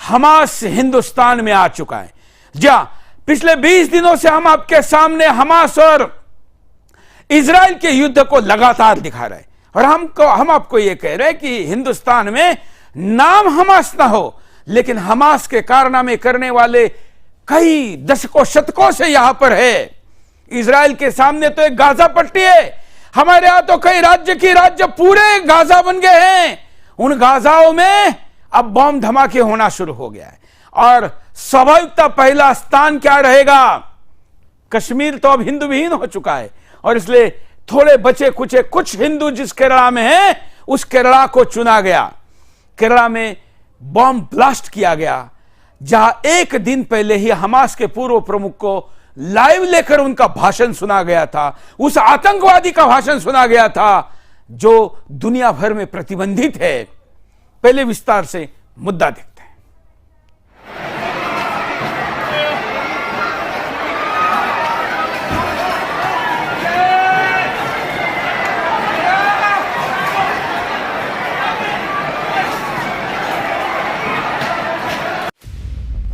Hamas Hindustan में आ चुका है। जहां पिछले 20 दिनों से हम आपके सामने हमास और इजराइल के युद्ध को लगातार दिखा रहे हैं, और हम आपको यह कह रहे हैं कि हिंदुस्तान में नाम हमास ना हो, लेकिन हमास के कारनामे करने वाले कई दशकों शतकों से यहां पर है। इजराइल के सामने तो एक गाजा पट्टी है, हमारे यहां तो कई राज्य पूरे गाजा बन गए हैं। उन गाजाओं में अब बम धमाके होना शुरू हो गया है, और स्वाभाविकता पहला स्थान क्या रहेगा? कश्मीर तो अब हिंदू विहीन हो चुका है, और इसलिए थोड़े बचे कुचे कुछ हिंदू जिस केरला में हैं उस केरला को चुना गया। केरला में बम ब्लास्ट किया गया, जहां एक दिन पहले ही हमास के पूर्व प्रमुख को लाइव लेकर उनका भाषण सुना गया था, उस आतंकवादी का भाषण सुना गया था जो दुनिया भर में प्रतिबंधित है। पहले विस्तार से मुद्दा देखते हैं।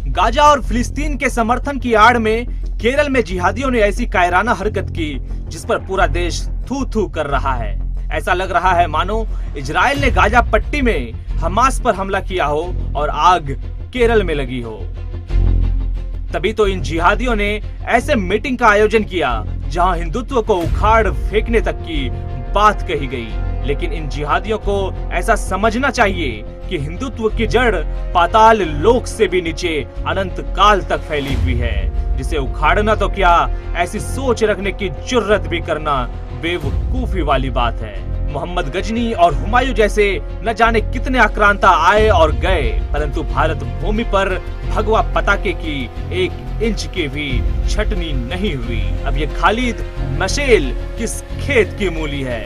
गाजा और फिलिस्तीन के समर्थन की आड़ में केरल में जिहादियों ने ऐसी कायराना हरकत की जिस पर पूरा देश थू थू कर रहा है। ऐसा लग रहा है मानो इजराइल ने गाजा पट्टी में हमास पर हमला किया हो और आग केरल में लगी हो। तभी तो इन जिहादियों ने ऐसे मीटिंग का आयोजन किया जहां हिंदुत्व को उखाड़ फेंकने तक की बात कही गई। लेकिन इन जिहादियों को ऐसा समझना चाहिए कि हिंदुत्व की जड़ पाताल लोक से भी नीचे अनंत काल तक फैली हुई है, जिसे उखाड़ना तो क्या, ऐसी सोच रखने की जुर्रत भी करना बेवकूफी वाली बात है। मोहम्मद गजनी और हुमायूं जैसे न जाने कितने आक्रांता आए और गए, परंतु भारत भूमि पर भगवा पताके की 1 इंच की भी छटनी नहीं हुई। अब ये खालिद मशेल किस खेत की मूली है?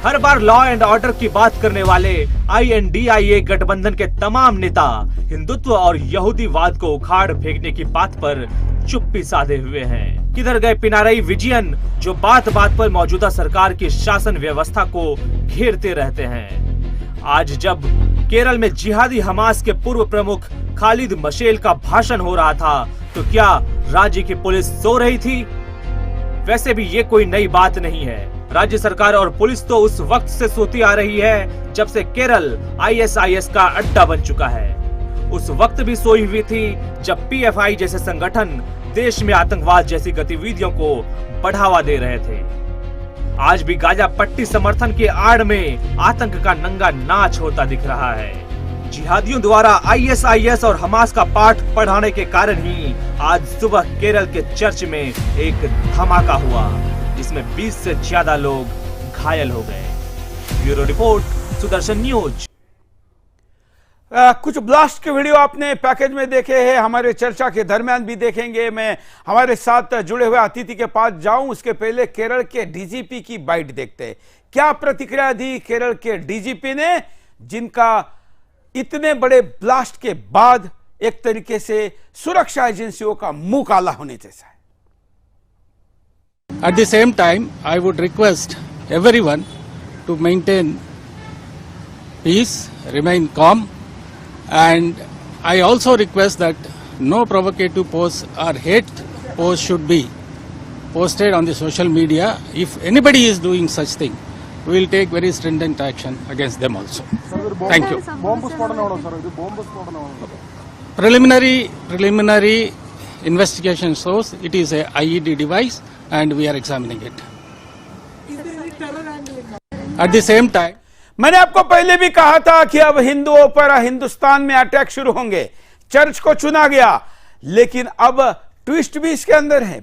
हर बार लॉ एंड ऑर्डर की बात करने वाले INDIA गठबंधन के तमाम नेता हिंदुत्व और यहूदीवाद को उखाड़ फेंकने की बात पर चुप्पी साधे हुए हैं। किधर गए पिनाराई विजयन, जो बात बात पर मौजूदा सरकार की शासन व्यवस्था को घेरते रहते हैं। आज जब केरल में जिहादी हमास के पूर्व प्रमुख खालिद मशेल का भाषण हो रहा था, तो क्या राज्य की पुलिस सो रही थी? वैसे भी ये कोई नई बात नहीं है। राज्य सरकार और पुलिस तो उस वक्त से सोती आ रही है जब से केरल ISIS का अड्डा बन चुका है। उस वक्त भी सोई हुई थी जब PFI जैसे संगठन देश में आतंकवाद जैसी गतिविधियों को बढ़ावा दे रहे थे। आज भी गाजा पट्टी समर्थन के आड़ में आतंक का नंगा नाच होता दिख रहा है। जिहादियों द्वारा ISIS और हमास का पाठ पढ़ाने के कारण ही आज सुबह केरल के चर्च में एक धमाका हुआ, जिसमें 20 से ज्यादा लोग घायल हो गए। Bureau report, Sudarshan news. कुछ ब्लास्ट के वीडियो आपने पैकेज में देखे हैं, हमारे चर्चा के दरमियान भी देखेंगे। मैं हमारे साथ जुड़े हुए अतिथि के पास जाऊं उसके पहले केरल के DGP की बाइट देखते हैं। क्या प्रतिक्रिया दी केरल के DGP ने, जिनका इतने बड़े ब्लास्ट के बाद एक तरीके से सुरक्षा एजेंसियों का मुंह काला होने जैसा है। At the same time, I would request everyone to maintain peace, remain calm, and I also request that no provocative posts or hate posts should be posted on the social media. If anybody is doing such thing, we will take very stringent action against them also. Thank you. Preliminary investigation shows it is a IED device and we are examining it. At the same time, मैंने आपको पहले भी कहा था कि अब हिंदुओं पर हिंदुस्तान में अटैक शुरू होंगे। चर्च को चुना गया, लेकिन अब ट्विस्ट भी इसके अंदर है।